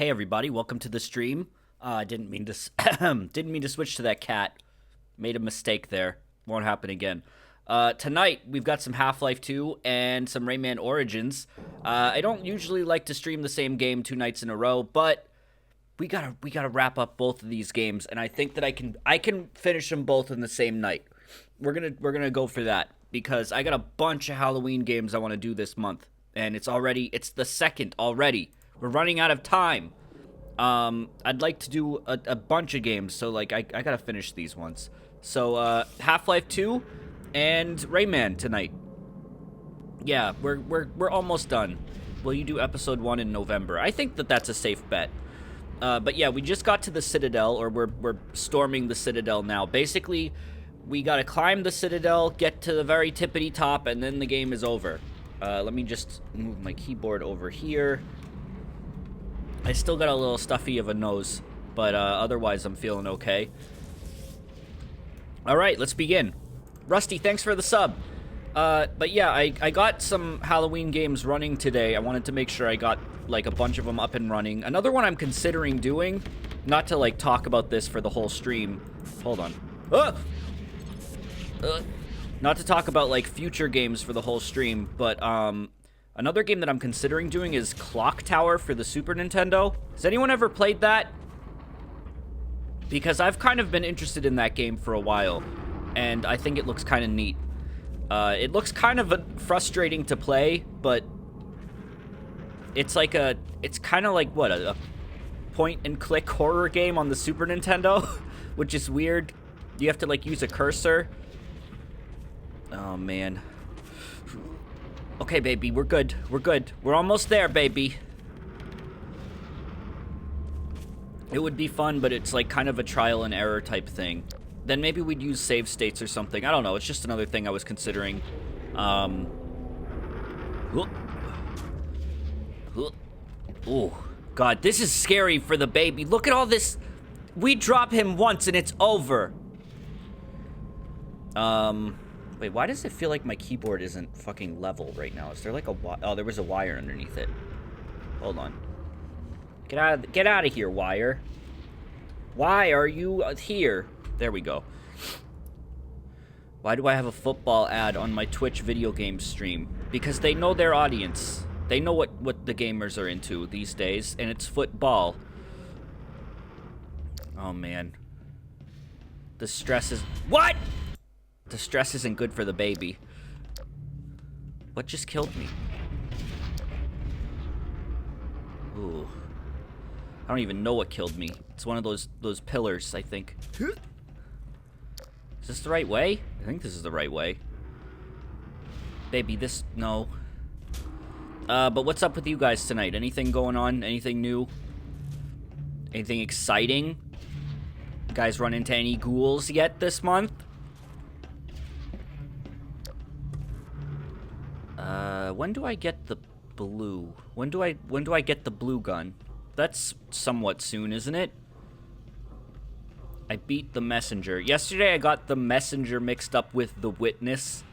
Hey everybody, welcome to the stream. I didn't mean to didn't mean to switch to that cat. Made a mistake there. Won't happen again. Tonight we've got some Half-Life 2 and some Rayman Origins. I don't usually like to stream the same game 2 nights in a row, but we gotta wrap up both of these games, and I think that I can finish them both in the same night. We're gonna go for that because I got a bunch of Halloween games I want to do this month, and it's the second already. We're running out of time. I'd like to do a bunch of games, so like I gotta finish these ones. So Half-Life 2 and Rayman tonight. Yeah, we're almost done. Will you do episode 1 in November? I think that's a safe bet. But yeah, we just got to the Citadel, or we're storming the Citadel now. Basically, we gotta climb the Citadel, get to the very tippity top, and then the game is over. Let me just move my keyboard over here. I still got a little stuffy of a nose, but otherwise I'm feeling okay. Alright, let's begin. Rusty, thanks for the sub. But yeah, I got some Halloween games running today. I wanted to make sure I got like a bunch of them up and running. Another one I'm considering doing, not to like talk about this for the whole stream. Hold on. Not to talk about like future games for the whole stream, but another game that I'm considering doing is Clock Tower for the Super Nintendo. Has anyone ever played that? Because I've kind of been interested in that game for a while, and I think it looks kind of neat. It looks kind of frustrating to play, but it's kind of like, what, a point-and-click horror game on the Super Nintendo, which is weird. You have to, like, use a cursor. Oh, man. Okay, baby, we're good. We're good. We're almost there, baby. It would be fun, but it's like kind of a trial and error type thing. Then maybe we'd use save states or something. I don't know. It's just another thing I was considering. Oh, God, this is scary for the baby. Look at all this. We drop him once and it's over. Wait, why does it feel like my keyboard isn't fucking level right now? Is there like oh, there was a wire underneath it. Hold on. Get out of here, wire. Why are you here? There we go. Why do I have a football ad on my Twitch video game stream? Because they know their audience. They know what the gamers are into these days, and it's football. Oh, man. The stress is... What?! The stress isn't good for the baby. What just killed me? Ooh. I don't even know what killed me. It's one of those pillars, I think. Is this the right way? I think this is the right way. Baby, no. But what's up with you guys tonight? Anything going on? Anything new? Anything exciting? You guys run into any ghouls yet this month? When do I get the blue? When do I get the blue gun? That's somewhat soon, isn't it? I beat the messenger. Yesterday I got the messenger mixed up with the witness.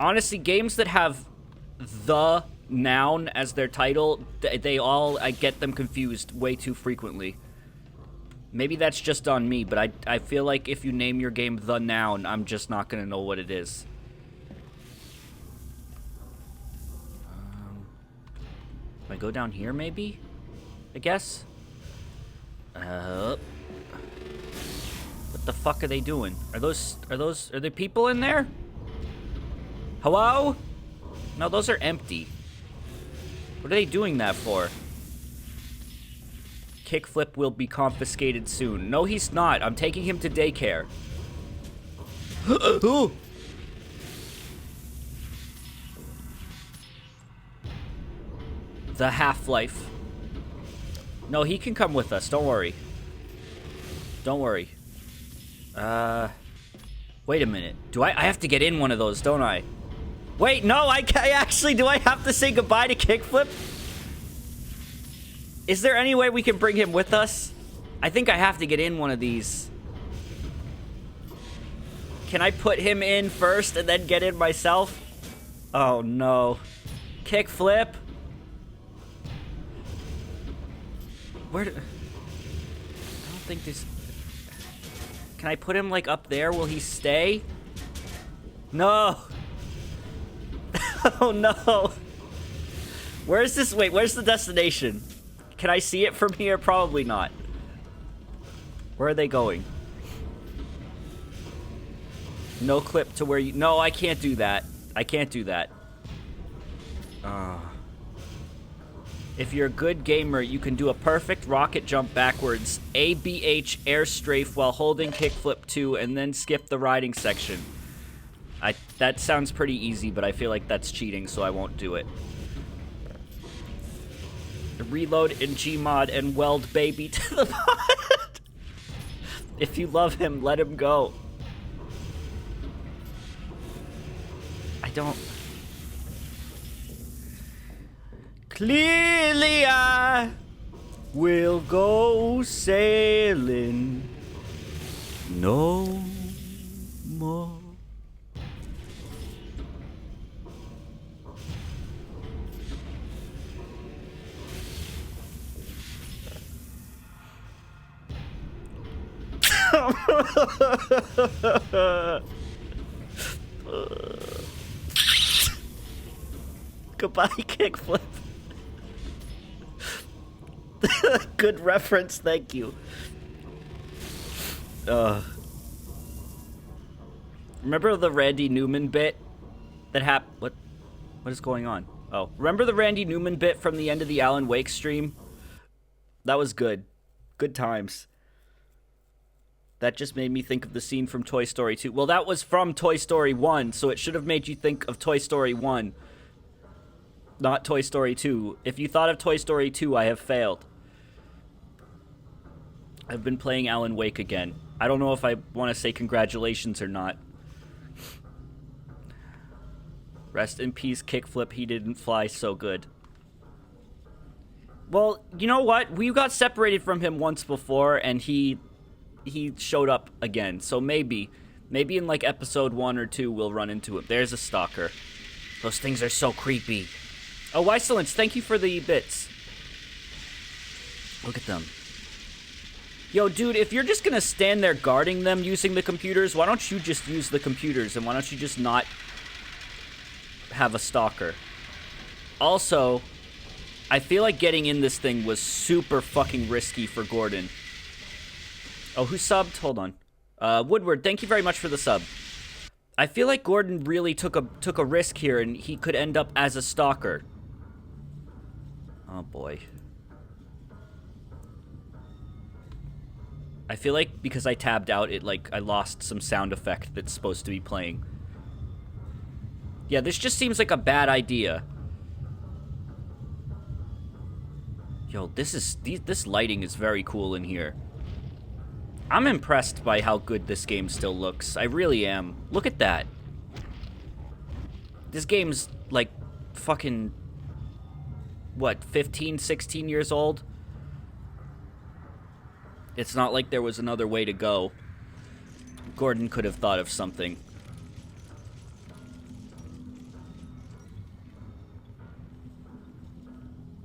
Honestly, games that have the noun as their title, I get them confused way too frequently. Maybe that's just on me, but I feel like if you name your game the noun, I'm just not gonna know what it is. I go down here, maybe? I guess? What the fuck are they doing? Are there people in there? Hello? No, those are empty. What are they doing that for? Kickflip will be confiscated soon. No, he's not. I'm taking him to daycare. Ooh. The Half-Life. No, he can come with us. Don't worry. Don't worry. Wait a minute. I have to get in one of those, don't I? Wait, no, I actually, do I have to say goodbye to Kickflip? Is there any way we can bring him with us? I think I have to get in one of these. Can I put him in first and then get in myself? Oh, no. Kickflip? Where do... I don't think this... Can I put him, like, up there? Will he stay? No! Oh, no! Where's this? Wait, where's the destination? Can I see it from here? Probably not. Where are they going? No clip to where you... No, I can't do that. I can't do that. If you're a good gamer, you can do a perfect rocket jump backwards, ABH air strafe while holding kickflip 2, and then skip the riding section. That sounds pretty easy, but I feel like that's cheating, so I won't do it. Reload in Gmod and weld baby to the pod. If you love him, let him go. I don't... Clearly I will go sailing no more. Goodbye, kickflip. Good reference, thank you. Remember the Randy Newman bit that happened? What is going on? Oh, remember the Randy Newman bit from the end of the Alan Wake stream? That was good. Good times. That just made me think of the scene from Toy Story 2. Well, that was from Toy Story 1, so it should have made you think of Toy Story 1. Not Toy Story 2. If you thought of Toy Story 2, I have failed. I've been playing Alan Wake again. I don't know if I want to say congratulations or not. Rest in peace, kickflip. He didn't fly so good. Well, you know what? We got separated from him once before, and he showed up again. So maybe in like episode 1 or 2, we'll run into him. There's a stalker. Those things are so creepy. Oh, Wysolence, thank you for the bits. Look at them. Yo, dude, if you're just gonna stand there guarding them using the computers, why don't you just use the computers, and why don't you just not have a stalker? Also, I feel like getting in this thing was super fucking risky for Gordon. Oh, who subbed? Hold on. Woodward, thank you very much for the sub. I feel like Gordon really took a risk here, and he could end up as a stalker. Oh boy. I feel like because I tabbed out, I lost some sound effect that's supposed to be playing. Yeah, this just seems like a bad idea. Yo, this lighting is very cool in here. I'm impressed by how good this game still looks. I really am. Look at that. This game's like fucking, what, 15, 16 years old? It's not like there was another way to go. Gordon could have thought of something.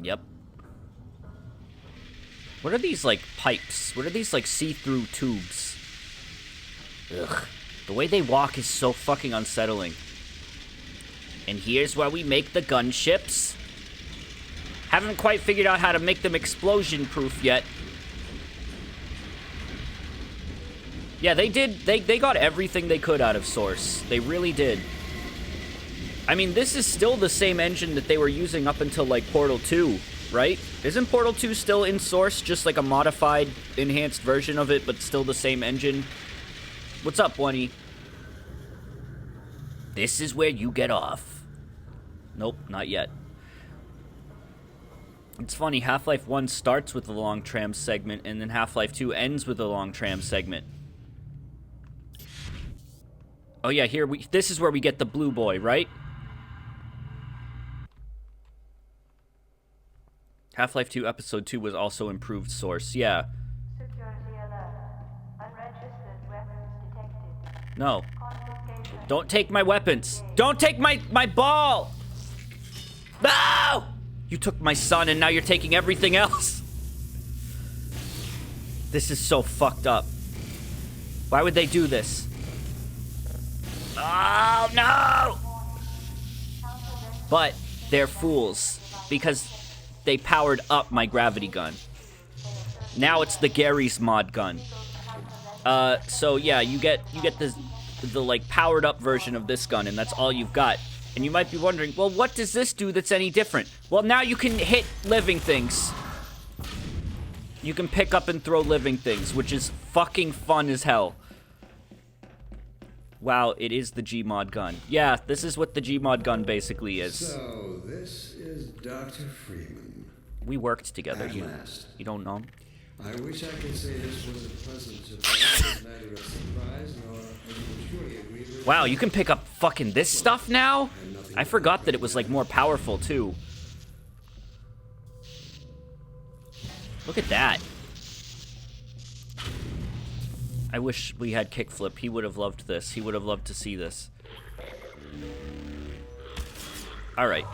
Yep. What are these, like, pipes? What are these, like, see-through tubes? Ugh. The way they walk is so fucking unsettling. And here's where we make the gunships. Haven't quite figured out how to make them explosion-proof yet. Yeah, they did. They got everything they could out of Source. They really did. I mean, this is still the same engine that they were using up until, like, Portal 2, right? Isn't Portal 2 still in Source? Just, like, a modified, enhanced version of it, but still the same engine? What's up, Bunny? This is where you get off. Nope, not yet. It's funny, Half-Life 1 starts with the long tram segment, and then Half-Life 2 ends with a long tram segment. Oh yeah, this is where we get the blue boy, right? Half-Life 2 Episode 2 was also improved Source, yeah. Security alert. Unregistered weapons detected. No. Don't take my weapons. Don't take my ball! No! You took my son and now you're taking everything else. This is so fucked up. Why would they do this? Oh, no! But they're fools because they powered up my gravity gun. Now it's the Gary's mod gun. So yeah, you get the like powered up version of this gun, and that's all you've got. And you might be wondering, well, what does this do that's any different? Well, now you can hit living things. You can pick up and throw living things, which is fucking fun as hell. Wow, it is the Gmod gun. Yeah, this is what the Gmod gun basically is. So, this is Dr. Freeman. We worked together. At You last. don't know him? I wish I could say this was a pleasant surprise, neither a surprise nor, as you would surely agree with. Wow, you can pick up fucking this stuff now? I forgot that it was like more powerful too. Look at that. I wish we had kickflip. He would have loved this. He would have loved to see this. Alright.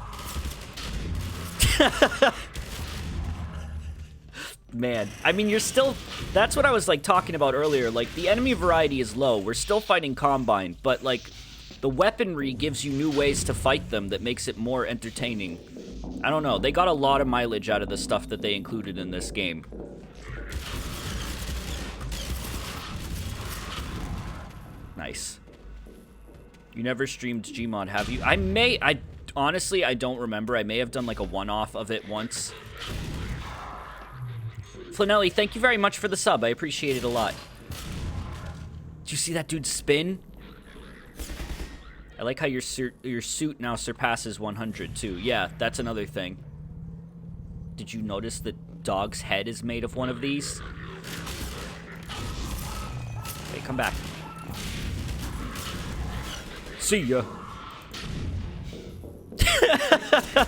Man, I mean, you're still... That's what I was, like, talking about earlier. Like, the enemy variety is low. We're still fighting Combine, but, like, the weaponry gives you new ways to fight them that makes it more entertaining. I don't know. They got a lot of mileage out of the stuff that they included in this game. Nice. You never streamed Gmod, have you? Honestly, I don't remember. I may have done, like, a one-off of it once. Flanelli, thank you very much for the sub. I appreciate it a lot. Did you see that dude spin? I like how your suit now surpasses 100, too. Yeah, that's another thing. Did you notice the dog's head is made of one of these? Hey, come back. See ya.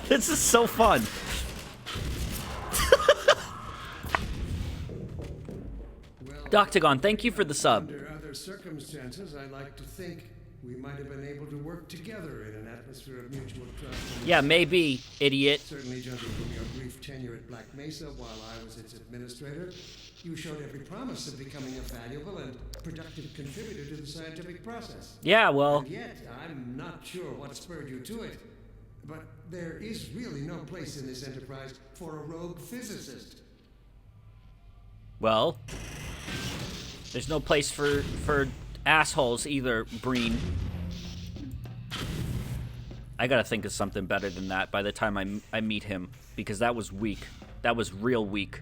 This is so fun. Doctagon, thank you for the sub. Under other circumstances, I like to think we might have been able to work together in an atmosphere of mutual trust. Yeah, maybe, idiot. Certainly, judging from your brief tenure at Black Mesa while I was its administrator, you showed every promise of becoming a valuable and productive contributor to the scientific process. Yeah, well... And yet, I'm not sure what spurred you to it. But there is really no place in this enterprise for a rogue physicist. Well... There's no place for assholes either, Breen. I gotta think of something better than that by the time I meet him, because that was weak. That was real weak.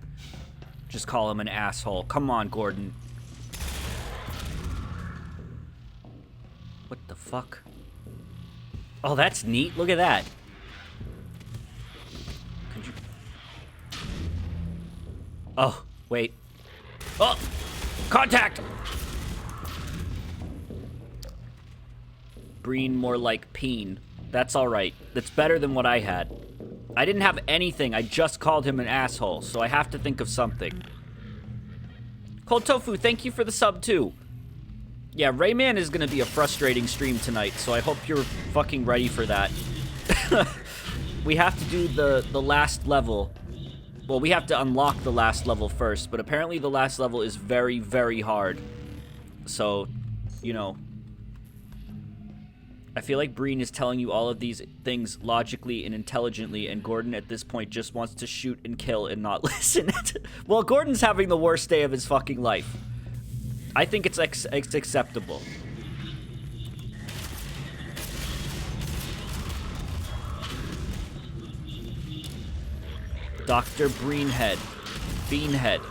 Just call him an asshole. Come on, Gordon. What the fuck? Oh, that's neat. Look at that. Could you... Oh, wait. Oh! Contact! Breen more like peen. That's alright. That's better than what I had. I didn't have anything. I just called him an asshole, so I have to think of something. Cold Tofu, thank you for the sub, too. Yeah, Rayman is gonna be a frustrating stream tonight, so I hope you're fucking ready for that. We have to do the last level. Well, we have to unlock the last level first, but apparently the last level is very, very hard. So, you know. I feel like Breen is telling you all of these things logically and intelligently, and Gordon at this point just wants to shoot and kill and not listen. Well, Gordon's having the worst day of his fucking life. I think it's acceptable. Dr. Breenhead. Beanhead.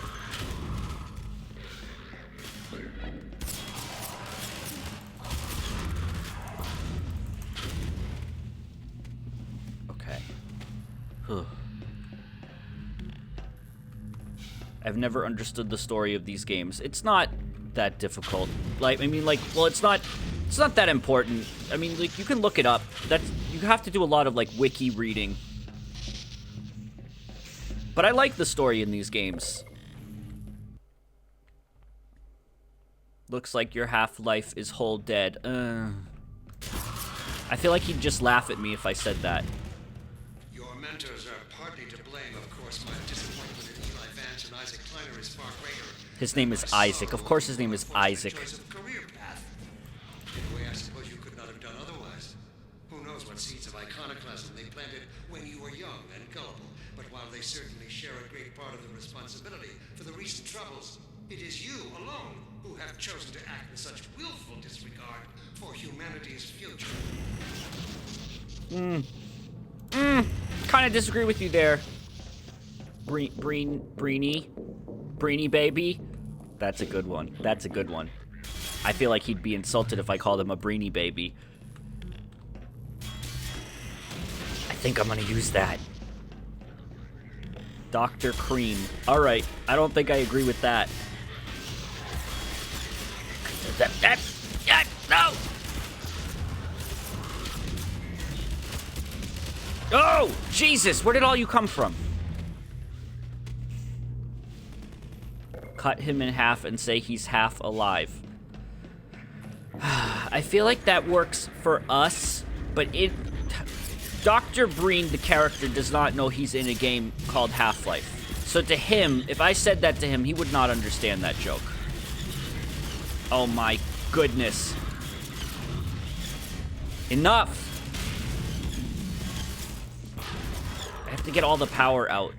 Okay. I've never understood the story of these games. It's not that difficult. Like, I mean, like, well, it's not that important. I mean, like, you can look it up. You have to do a lot of, like, wiki reading. But I like the story in these games. Looks like your half-life is whole dead. I feel like he'd just laugh at me if I said that. Your mentors are partly to blame, of course. My disappointment in Eli Vance and Isaac Kleiner is far greater. His name is Isaac. Of course his name is Isaac. Choice of career path. In a way, I suppose you could not have done otherwise. Who knows what seeds of iconoclasm they planted when you were young and gullible. But while they certainly share a great part of the responsibility for the recent troubles, it is you alone who have chosen to act with such willful disregard for humanity's future. Kind of disagree with you there. Breeny baby. That's a good one. That's a good one. I feel like he'd be insulted if I called him a Breeny baby. I think I'm gonna use that. Dr. Cream. Alright, I don't think I agree with that. No! Oh! Jesus! Where did all you come from? Cut him in half and say he's half alive. I feel like that works for us, but Dr. Breen, the character, does not know he's in a game called Half-Life. So to him, if I said that to him, he would not understand that joke. Oh my goodness. Enough! I have to get all the power out.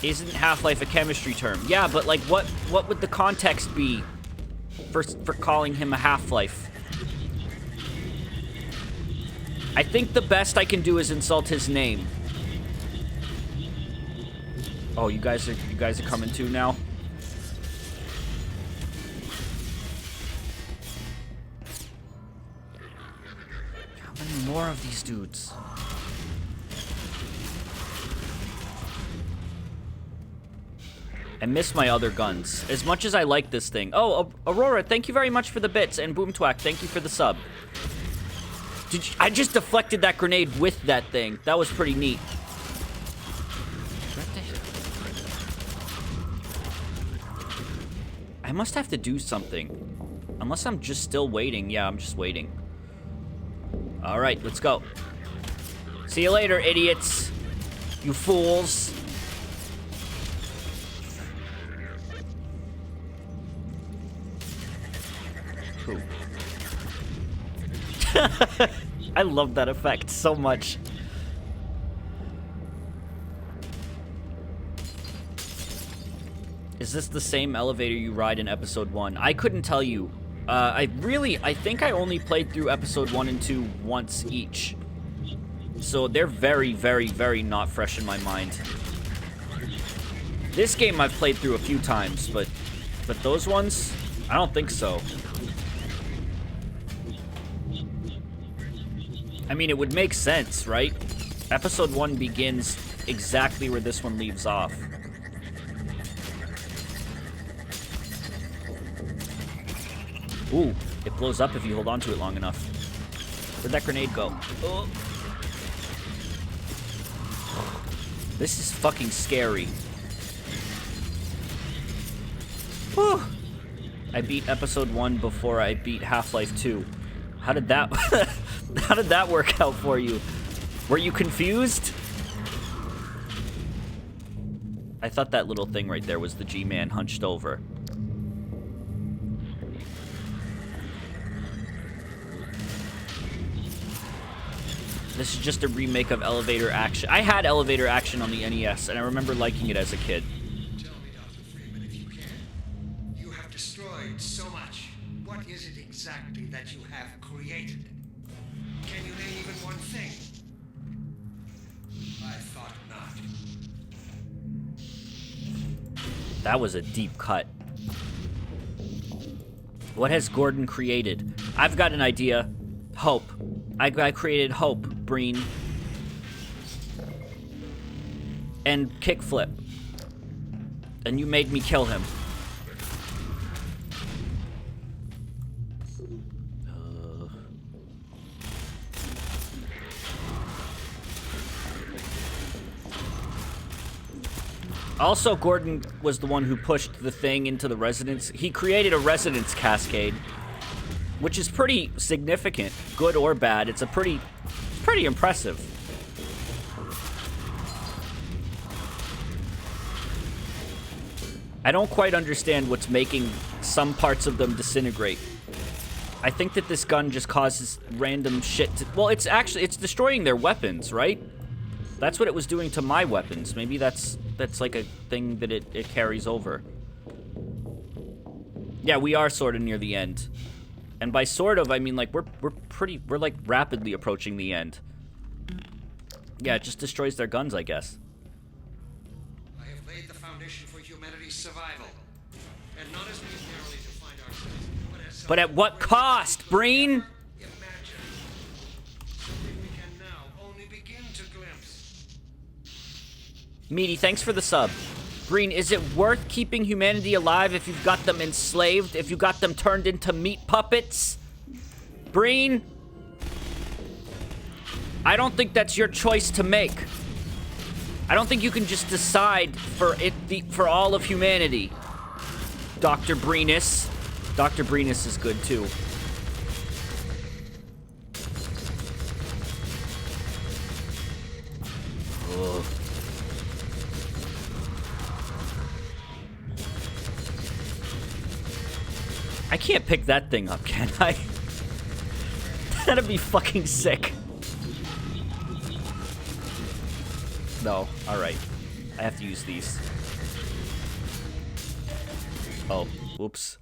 Isn't Half-Life a chemistry term? Yeah, but like what would the context be for calling him a Half-Life? I think the best I can do is insult his name. Oh, you guys are coming too now? How many more of these dudes? I miss my other guns. As much as I like this thing. Oh, Aurora, thank you very much for the bits. And Boomtwack, thank you for the sub. I just deflected that grenade with that thing. That was pretty neat. I must have to do something. Unless I'm just still waiting. Yeah, I'm just waiting. Alright, let's go. See you later, idiots. You fools. I love that effect so much. Is this the same elevator you ride in episode 1? I couldn't tell you. I think I only played through episode 1 and 2 once each. So they're very, very, very not fresh in my mind. This game I've played through a few times, but those ones, I don't think so. I mean, it would make sense, right? Episode 1 begins exactly where this one leaves off. Ooh, it blows up if you hold on to it long enough. Where'd that grenade go? Oh. This is fucking scary. Whew. I beat episode 1 before I beat Half-Life 2. How did that how did that work out for you? Were you confused? I thought that little thing right there was the G-Man hunched over. This is just a remake of Elevator Action. I had Elevator Action on the NES, and I remember liking it as a kid. Tell me, Dr. Freeman, if you can. You have destroyed so much. What is it exactly that you have created? Can you name even one thing? I thought not. That was a deep cut. What has Gordon created? I've got an idea. Hope. I created Hope, Breen. And Kickflip. And you made me kill him. Also, Gordon was the one who pushed the thing into the resonance. He created a resonance cascade, which is pretty significant, good or bad. It's pretty impressive. I don't quite understand what's making some parts of them disintegrate. I think that this gun just causes random shit to... Well, it's destroying their weapons, right? That's what it was doing to my weapons. Maybe that's like a thing that it carries over. Yeah, we are sort of near the end. And by sort of, I mean, like, we're like, rapidly approaching the end. Yeah, it just destroys their guns, I guess. I have laid the foundation for humanity's survival. And not as we narrowly defined ourselves, But at what cost, Breen? Imagine. Something we can now only begin to glimpse. Meaty, thanks for the sub. Breen, is it worth keeping humanity alive if you've got them enslaved? If you got them turned into meat puppets? Breen? I don't think that's your choice to make. I don't think you can just decide for all of humanity. Dr. Breenus. Dr. Breenus is good too. Ugh. I can't pick that thing up, can I? That'd be fucking sick. No, alright. I have to use these. Oh, whoops.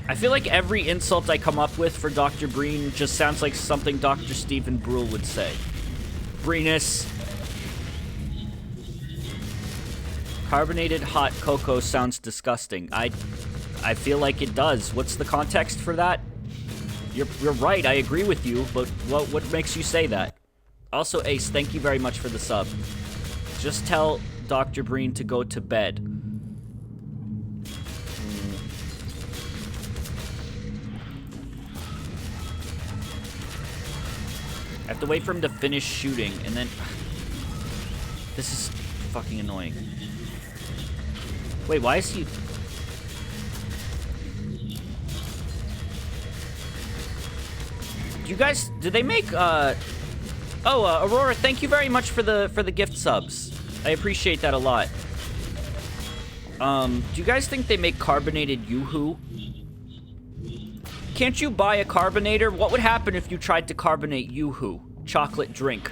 I feel like every insult I come up with for Dr. Breen just sounds like something Dr. Stephen Brule would say. Breenus. Carbonated hot cocoa sounds disgusting. I feel like it does. What's the context for that? You're right, I agree with you, but what makes you say that? Also, Ace, thank you very much for the sub. Just tell Dr. Breen to go to bed. I have to wait for him to finish shooting, and then... This is fucking annoying. Wait, why is he... You guys, did they make, Aurora, thank you very much for the gift subs. I appreciate that a lot. Do you guys think they make carbonated Yoo-hoo? Can't you buy a carbonator? What would happen if you tried to carbonate Yoo-hoo? Chocolate drink.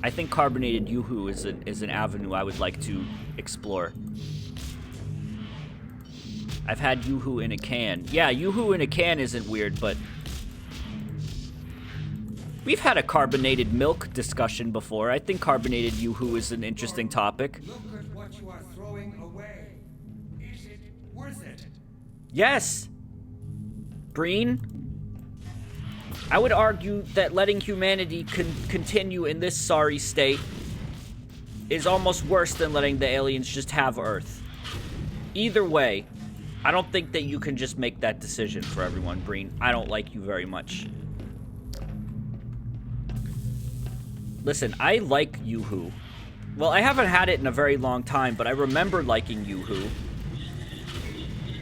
I think carbonated Yoo-hoo is an avenue I would like to explore. I've had Yoo-hoo in a can. Yeah, Yoo-hoo in a can isn't weird, but... We've had a carbonated milk discussion before. I think carbonated Yoo-hoo is an interesting topic. Look at what you are throwing away. Is it worth it? Yes! Breen? I would argue that letting humanity continue in this sorry state is almost worse than letting the aliens just have Earth. Either way, I don't think that you can just make that decision for everyone, Breen. I don't like you very much. Listen, I like Yoo-hoo. Well, I haven't had it in a very long time, but I remember liking Yoo-hoo.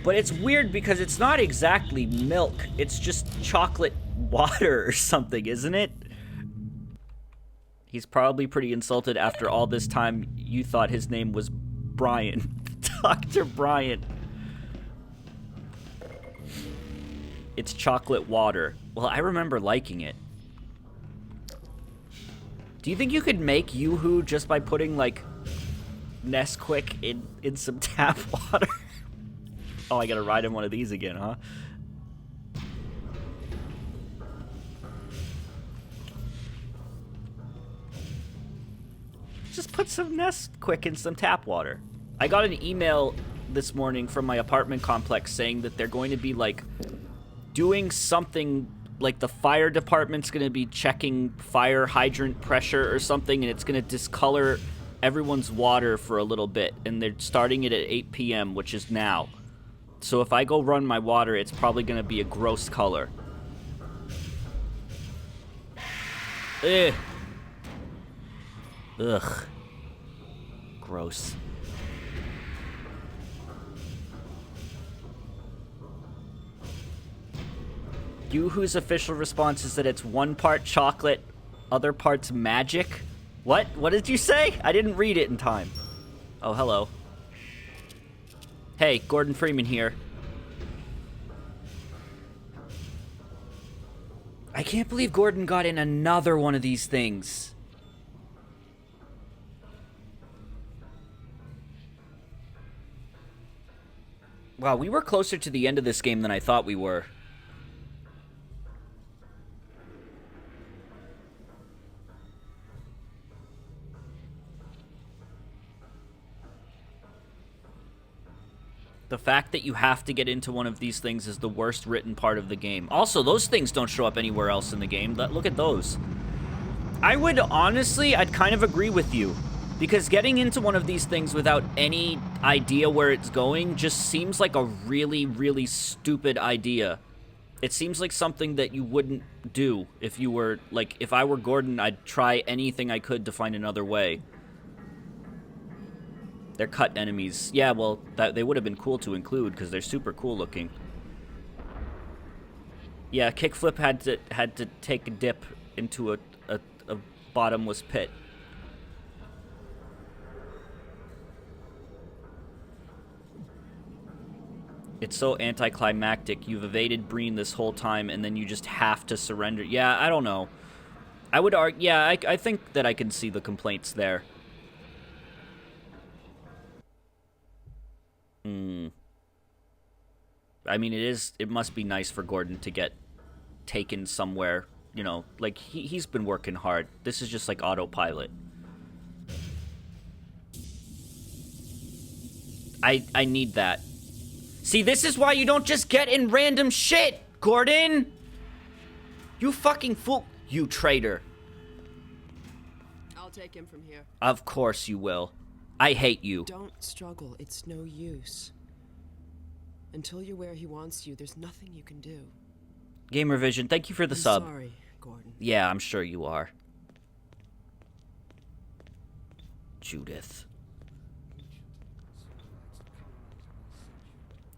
But it's weird because it's not exactly milk. It's just chocolate water or something, isn't it? He's probably pretty insulted after all this time you thought his name was Brian. Dr. Brian. It's chocolate water. Well, I remember liking it. Do you think you could make Yoo-hoo just by putting, like, Nesquik in some tap water? Oh, I gotta ride in one of these again, huh? Just put some Nesquik in some tap water. I got an email this morning from my apartment complex saying that they're going to be, like, doing something, like the fire department's going to be checking fire hydrant pressure or something, and it's going to discolor everyone's water for a little bit, and they're starting it at 8 p.m., which is now. So if I go run my water, it's probably going to be a gross color. Ugh. Ugh. Gross. Yoo-hoo's official response is that it's one part chocolate, other parts magic. What? What did you say? I didn't read it in time. Oh, hello. Hey, Gordon Freeman here. I can't believe Gordon got in another one of these things. Wow, we were closer to the end of this game than I thought we were. The fact that you have to get into one of these things is the worst written part of the game. Also, those things don't show up anywhere else in the game. Look at those. I would honestly, I'd kind of agree with you. Because getting into one of these things without any idea where it's going just seems like a really, really stupid idea. It seems like something that you wouldn't do if you were, like, if I were Gordon, I'd try anything I could to find another way. They're cut enemies. Yeah, well, they would have been cool to include because they're super cool looking. Yeah, Kickflip had to take a dip into a bottomless pit. It's so anticlimactic. You've evaded Breen this whole time, and then you just have to surrender. Yeah, I don't know. I would argue. Yeah, I think that I can see the complaints there. I mean, it must be nice for Gordon to get taken somewhere, you know, like he's been working hard. This is just like autopilot. I need that. See, this is why you don't just get in random shit, Gordon! You fucking fool. You traitor. I'll take him from here. Of course you will. I hate you. Don't struggle. It's no use. Until you're where he wants you, there's nothing you can do. Gamer Vision, thank you for the sub. Sorry, Gordon. Yeah, I'm sure you are. Judith.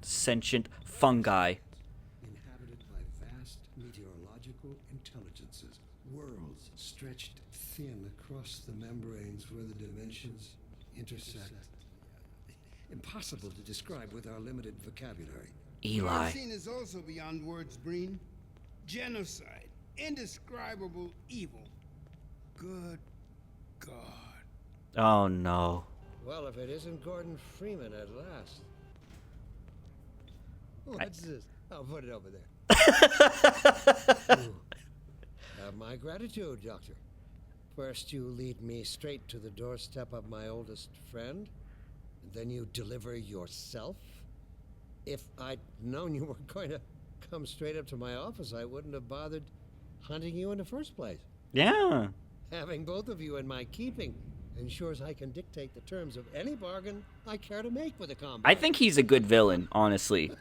Sentient fungi. Inhabited by vast meteorological intelligences, worlds stretched thin across the membranes where the dimensions intersect. Impossible to describe with our limited vocabulary. Eli. What seen is also beyond words, Breen. Genocide, indescribable evil. Good God. Oh no. Well, if it isn't Gordon Freeman at last. What's this? I'll put it over there. Ooh. Have my gratitude, Doctor. First you lead me straight to the doorstep of my oldest friend, and then you deliver yourself? If I'd known you were going to come straight up to my office, I wouldn't have bothered hunting you in the first place. Yeah. Having both of you in my keeping ensures I can dictate the terms of any bargain I care to make with a combat. I think he's a good villain, honestly.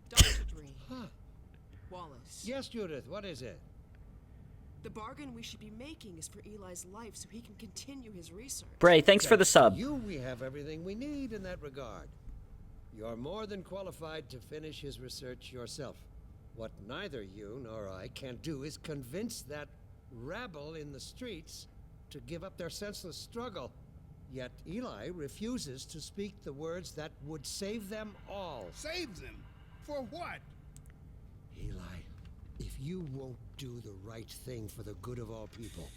Dr. Breen. Huh. Wallace. Yes, Judith, what is it? The bargain we should be making is for Eli's life so he can continue his research. Bray, thanks for the sub. You, we have everything we need in that regard. You're more than qualified to finish his research yourself. What neither you nor I can do is convince that rabble in the streets to give up their senseless struggle. Yet Eli refuses to speak the words that would save them all. Save them? For what? Eli, if you won't do the right thing for the good of all people,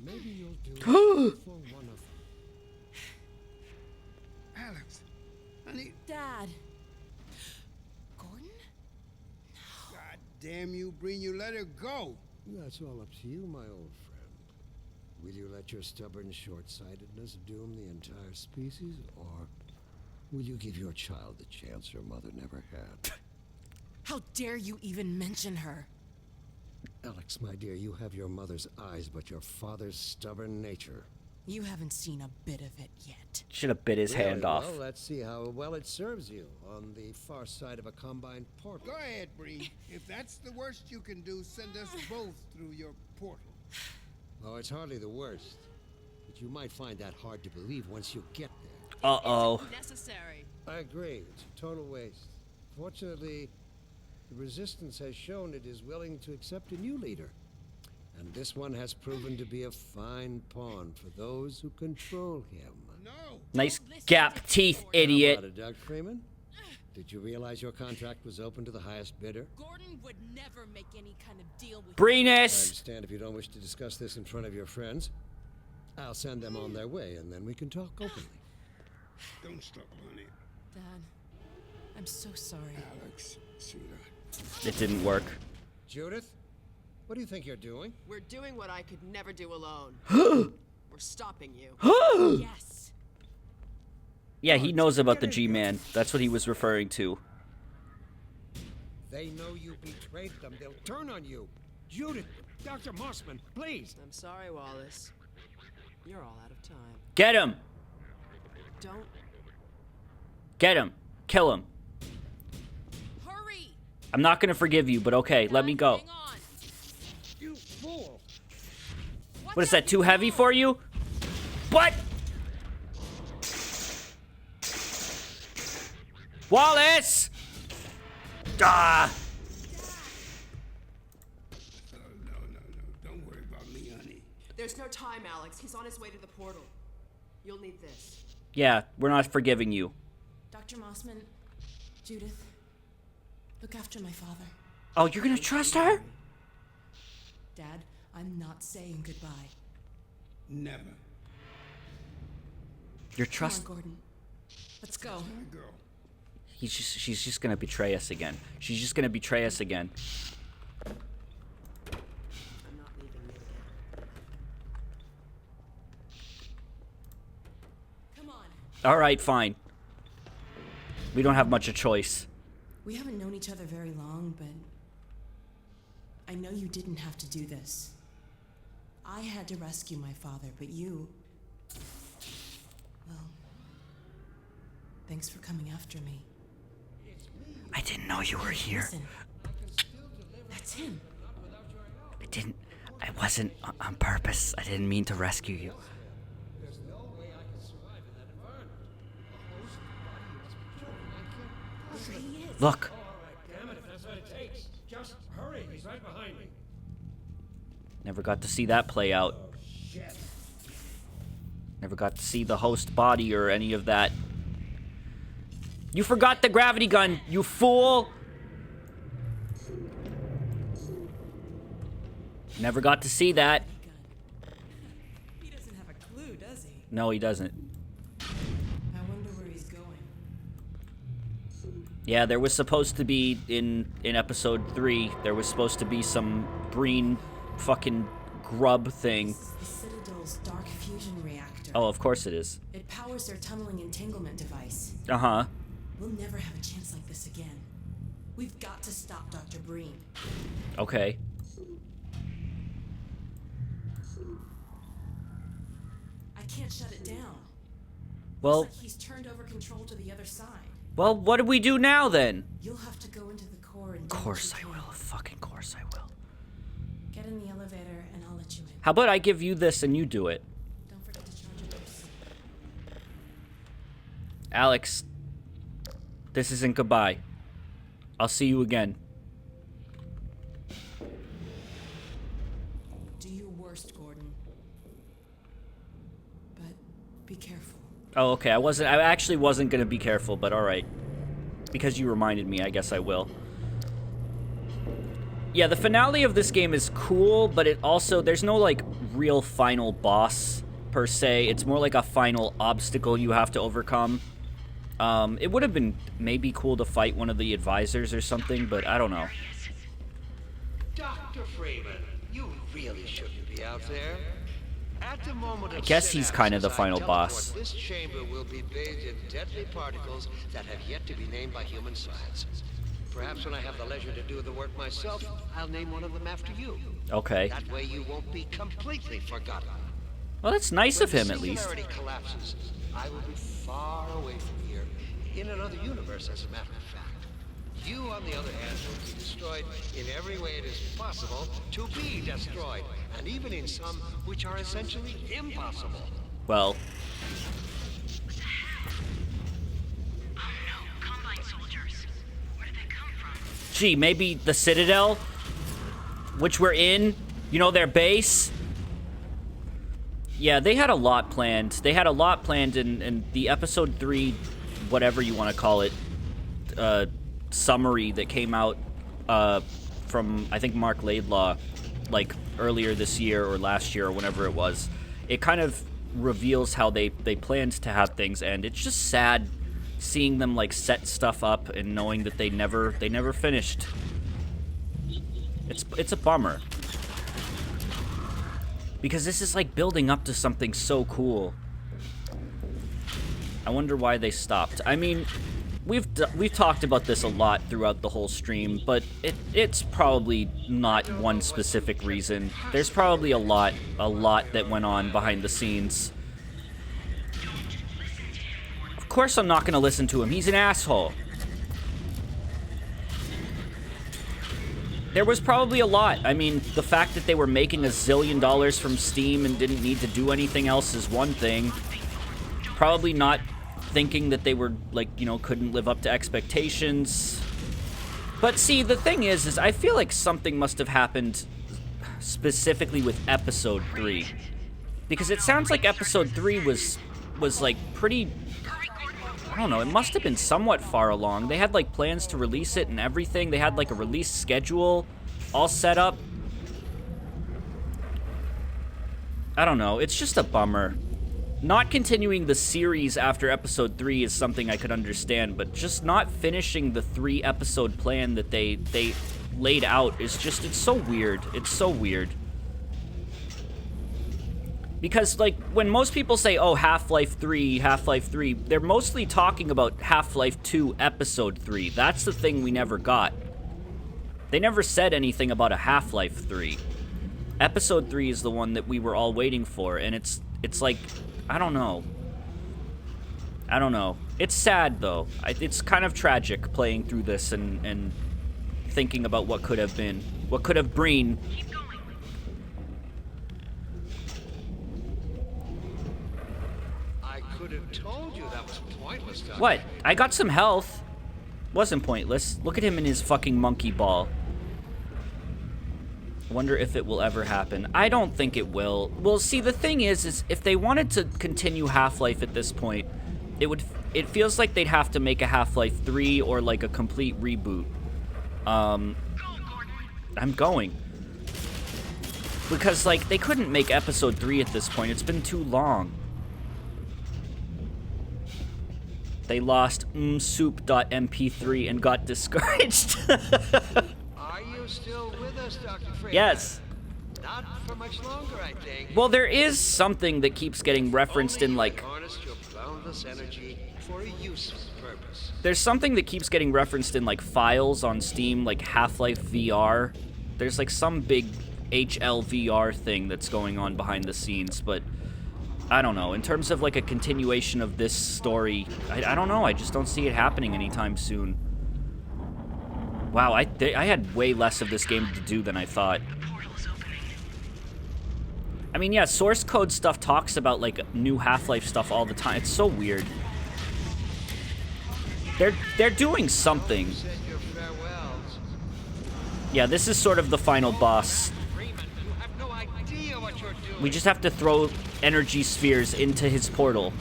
maybe you'll do it for one of them. Alex, honey, Dad. Gordon? God damn you, Breen, you let her go. That's all up to you, my old friend. Will you let your stubborn short-sightedness doom the entire species, or will you give your child the chance her mother never had? How dare you even mention her? Alex, my dear, you have your mother's eyes, but your father's stubborn nature. You haven't seen a bit of it yet. Should have bit his hand Really? off. Well, let's see how well it serves you on the far side of a combined portal. Go ahead, Breen. If that's the worst you can do, send us both through your portal. Oh, it's hardly the worst. But you might find that hard to believe once you get there. Uh-oh. Necessary. I agree. It's a total waste. Fortunately, the Resistance has shown it is willing to accept a new leader. And this one has proven to be a fine pawn for those who control him. No! Nice gap teeth, idiot. How about it, Doug Freeman? Did you realize your contract was open to the highest bidder? Gordon would never make any kind of deal with I Breenus! understand if you don't wish to discuss this in front of your friends. I'll send them on their way, and then we can talk openly. Don't stop, Bunny. Dad, I'm so sorry. Alex, sweetheart. It didn't work. Judith, what do you think you're doing? We're doing what I could never do alone. We're stopping you. Yes. Yeah, he knows about the G-Man. That's what he was referring to. They know you betrayed them. They'll turn on you. Judith, Dr. Mossman, please. I'm sorry, Wallace. You're all out of time. Get him! Don't. Get him! Kill him! Hurry! I'm not gonna forgive you, but okay, let me go. Hang on. You fool. What is that, too heavy for you? What? Wallace! Ah! No. Don't worry about me, honey. There's no time, Alex. He's on his way to the portal. You'll need this. Yeah, we're not forgiving you. Dr. Mossman, Judith, look after my father. Oh, you're gonna trust her? Dad, I'm not saying goodbye. Never. You're Come trust. on, Gordon. Let's go. My girl. She's just gonna betray us again. She's just gonna betray us again. I'm not leaving you again. Come on. All right, fine. We don't have much of a choice. We haven't known each other very long, but I know you didn't have to do this. I had to rescue my father, but you... Well, thanks for coming after me. I didn't know you were here. Listen, that's him. I wasn't on purpose. I didn't mean to rescue you. There's no way I can survive in that environment. A host body is controlling. I can't. He is. Look. All right, damn it, if that's what it takes. Just hurry. He's right behind me. Never got to see that play out. Oh, shit. Never got to see the host body or any of that. You forgot the gravity gun, you fool! Never got to see that. He doesn't have a clue, does he? No, he doesn't. I wonder where he's going. Yeah, there was supposed to be, in episode 3, there was supposed to be some Breen fucking grub thing. This is the Citadel's dark fusion reactor. Oh, of course it is. It powers their tunneling entanglement device. Uh-huh. We'll never have a chance like this again. We've got to stop Dr. Breen. Okay. I can't shut it down. Well, Looks like he's turned over control to the other side. what do we do now, then? You'll have to go into the core and Of do what course you I can. will. Fucking course I will. Get in the elevator and I'll let you in. How about I give you this and you do it? Don't forget to charge your purse. Alex, this isn't goodbye. I'll see you again. Do your worst, Gordon. But be careful. Oh, okay. I actually wasn't gonna be careful, but alright. Because you reminded me, I guess I will. Yeah, the finale of this game is cool, but it also, there's no, like, real final boss, per se. It's more like a final obstacle you have to overcome. It would have been maybe cool to fight one of the advisors or something, but I don't know. Dr. Freeman, you really shouldn't be out there. At the moment of I guess he's kind of the synapses, final I boss. teleport. This chamber will be bathed in deadly particles that have yet to be named by human science. Perhaps when I have the leisure to do the work myself, I'll name one of them after you. Okay. That way you won't be completely forgotten. Well, that's nice of him, at least. When the singularity collapses, I will be far away from here, in another universe, as a matter of fact. You, on the other hand, will be destroyed in every way it is possible to be destroyed, and even in some which are essentially impossible. Well, Oh no, Combine soldiers. Where did they come from? gee, maybe the Citadel, which we're in. You know, their base... Yeah, they had a lot planned. They had a lot planned in the episode 3, whatever you want to call it, summary that came out from, I think, Mark Laidlaw, like, earlier this year or last year or whenever it was. It kind of reveals how they planned to have things end. It's just sad seeing them, like, set stuff up and knowing that they never finished. It's a bummer. Because this is, like, building up to something so cool. I wonder why they stopped. I mean, we've talked about this a lot throughout the whole stream, but it's probably not one specific reason. There's probably a lot that went on behind the scenes. Of course I'm not gonna listen to him. He's an asshole. There was probably a lot. I mean, the fact that they were making $1 zillion from Steam and didn't need to do anything else is one thing. Probably not thinking that they were, like, you know, couldn't live up to expectations. But see, the thing is I feel like something must have happened specifically with Episode 3. Because it sounds like Episode 3 was like, pretty... I don't know, it must have been somewhat far along. They had, like, plans to release it and everything. They had, like, a release schedule all set up. I don't know, it's just a bummer. Not continuing the series after Episode 3 is something I could understand, but just not finishing the 3-episode plan that they laid out is just, it's so weird. It's so weird. Because, like, when most people say, oh, Half-Life 3, they're mostly talking about Half-Life 2 Episode 3. That's the thing we never got. They never said anything about a Half-Life 3. Episode 3 is the one that we were all waiting for, and it's like, I don't know. I don't know. It's sad, though. It's kind of tragic playing through this and thinking about what could have been. What could have Breen. Told you that was pointless, Doctor. What? I got some health. Wasn't pointless. Look at him in his fucking monkey ball. Wonder if it will ever happen. I don't think it will. Well, see, the thing is if they wanted to continue Half-Life at this point, it feels like they'd have to make a Half-Life 3 or like a complete reboot. I'm going. Because, like, they couldn't make Episode 3 at this point. It's been too long. They lost soup.mp3 and got discouraged. Are you still with us, Dr. Freeman? Yes. Not for much longer, I think. Well, there is something that keeps getting referenced in, like... Harness your boundless energy for a useful purpose. There's something that keeps getting referenced in, like, files on Steam, like Half-Life VR. There's, like, some big HLVR thing that's going on behind the scenes, but... I don't know. In terms of, like, a continuation of this story, I don't know. I just don't see it happening anytime soon. Wow, I had way less of this game to do than I thought. I mean, yeah, source code stuff talks about, like, new Half-Life stuff all the time. It's so weird. They're doing something. Yeah, this is sort of the final boss. We just have to throw energy spheres into his portal.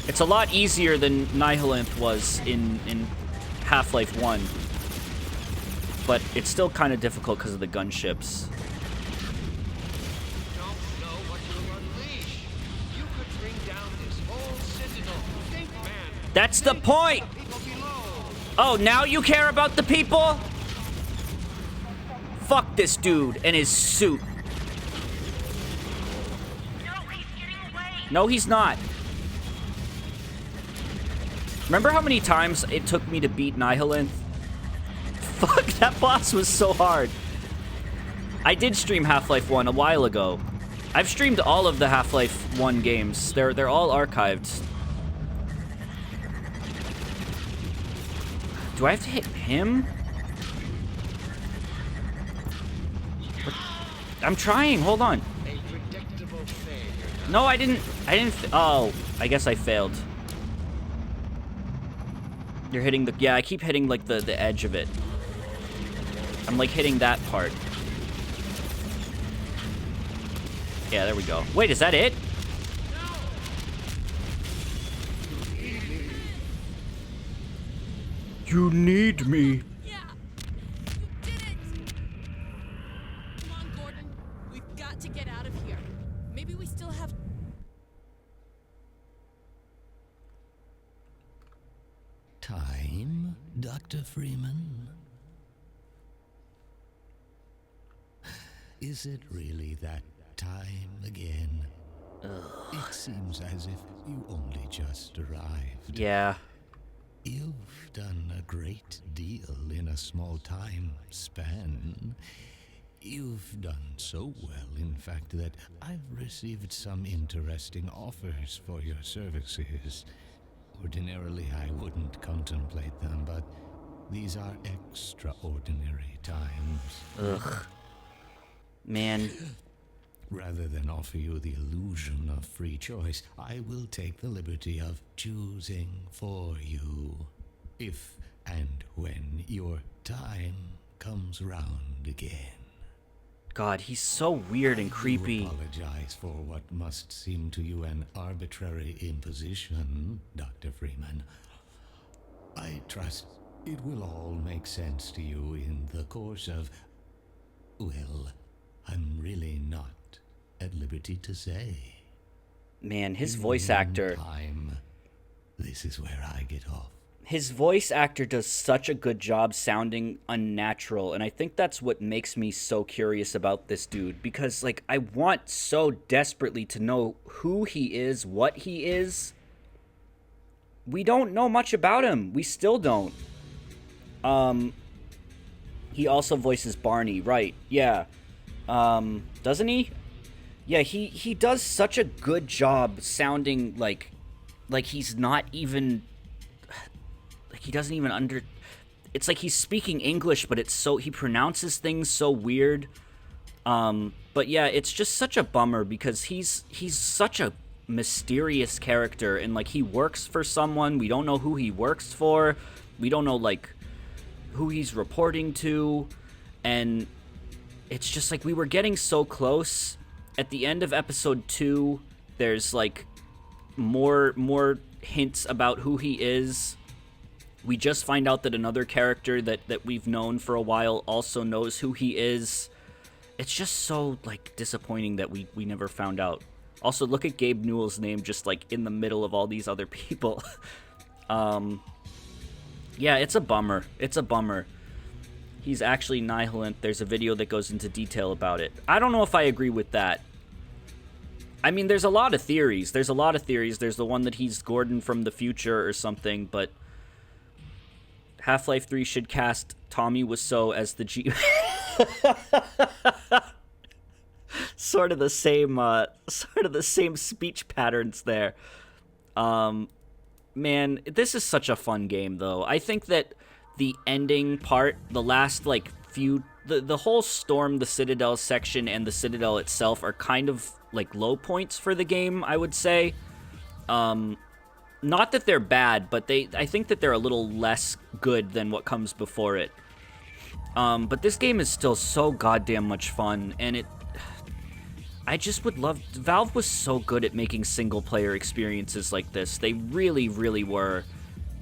It's a lot easier than Nihilanth was in Half-Life 1. But it's still kind of difficult because of the gunships. That's the point! Oh, now you care about the people? Fuck this dude and his suit. No, he's not. Remember how many times it took me to beat Nihilanth? Fuck, that boss was so hard. I did stream Half-Life 1 a while ago. I've streamed all of the Half-Life 1 games. They're all archived. Do I have to hit him? What? I'm trying, hold on. No, I didn't. Oh, I guess I failed. You're hitting the... Yeah, I keep hitting, like, the edge of it. I'm, like, hitting that part. Yeah, there we go. Wait, is that it? You need me. Yeah! You did it! Come on, Gordon. We've got to get out of here. Maybe we still have... Time, Dr. Freeman? Is it really that time again? It seems as if you only just arrived. Yeah. You've done a great deal in a small time span. You've done so well, in fact, that I've received some interesting offers for your services. Ordinarily, I wouldn't contemplate them, but these are extraordinary times. Ugh. Man. Rather than offer you the illusion of free choice, I will take the liberty of choosing for you. If and when your time comes round again. God, he's so weird and creepy. I apologize for what must seem to you an arbitrary imposition, Dr. Freeman. I trust it will all make sense to you in the course of... Well, I'm really not at liberty to say. Man, his In voice actor. Time, this is where I get off. His voice actor does such a good job sounding unnatural, and I think that's what makes me so curious about this dude, because, like, I want so desperately to know who he is, what he is. We don't know much about him. We still don't. He also voices Barney, right? Yeah. Doesn't he? Yeah, he does such a good job sounding like he's not even... he doesn't even it's like he's speaking English, but it's so, he pronounces things so weird. But yeah, it's just such a bummer because he's such a mysterious character, and like he works for someone. We don't know who he works for. We don't know like who he's reporting to, and it's just like we were getting so close. At the end of episode 2, there's like more hints about who he is. We just find out that another character that we've known for a while also knows who he is. It's just so, like, disappointing that we never found out. Also, look at Gabe Newell's name just, like, in the middle of all these other people. Yeah, it's a bummer. It's a bummer. He's actually Nihilant. There's a video that goes into detail about it. I don't know if I agree with that. I mean, there's a lot of theories. There's the one that he's Gordon from the future or something, but... Half-Life 3 should cast Tommy Wiseau as the G... sort of the same speech patterns there. Man, this is such a fun game, though. I think that the ending part, the last, like, few... The whole Storm, the Citadel section, and the Citadel itself are kind of, like, low points for the game, I would say. Not that they're bad, but I think that they're a little less good than what comes before it. But this game is still so goddamn much fun, and I just would love... Valve was so good at making single-player experiences like this. They really, really were.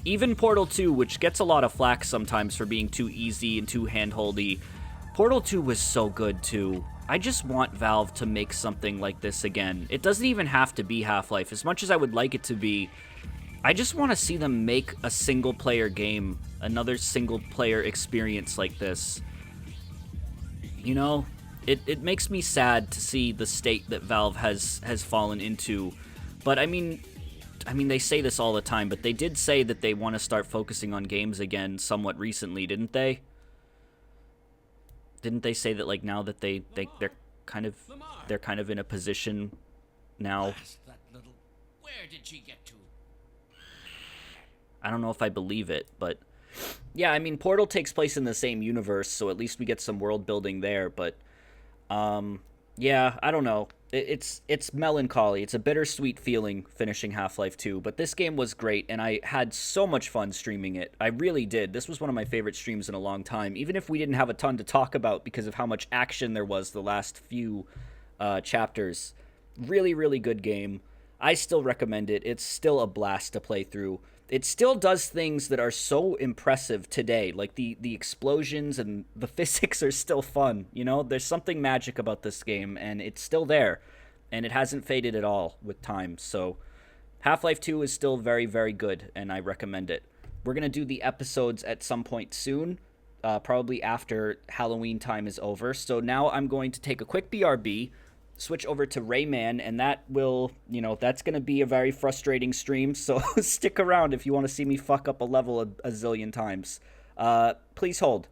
Even Portal 2, which gets a lot of flack sometimes for being too easy and too handholdy, Portal 2 was so good, too. I just want Valve to make something like this again. It doesn't even have to be Half-Life. As much as I would like it to be... I just want to see them make a single-player game, another single-player experience like this. You know, it makes me sad to see the state that Valve has fallen into. But I mean, they say this all the time, but they did say that they want to start focusing on games again somewhat recently, didn't they? Didn't they say that like now that they're kind of in a position now? That little... Where did she get to? I don't know if I believe it, but yeah, I mean, Portal takes place in the same universe, so at least we get some world building there, but yeah, I don't know. It's melancholy. It's a bittersweet feeling finishing Half-Life 2, but this game was great, and I had so much fun streaming it. I really did. This was one of my favorite streams in a long time, even if we didn't have a ton to talk about because of how much action there was the last few chapters. Really, really good game. I still recommend it. It's still a blast to play through. It still does things that are so impressive today. Like the explosions and the physics are still fun. You know, there's something magic about this game, and it's still there. And it hasn't faded at all with time. So Half-Life 2 is still very, very good, and I recommend it. We're going to do the episodes at some point soon, probably after Halloween time is over. So now I'm going to take a quick BRB, switch over to Rayman, and that will, that's going to be a very frustrating stream, so stick around if you want to see me fuck up a level a zillion times. Please hold.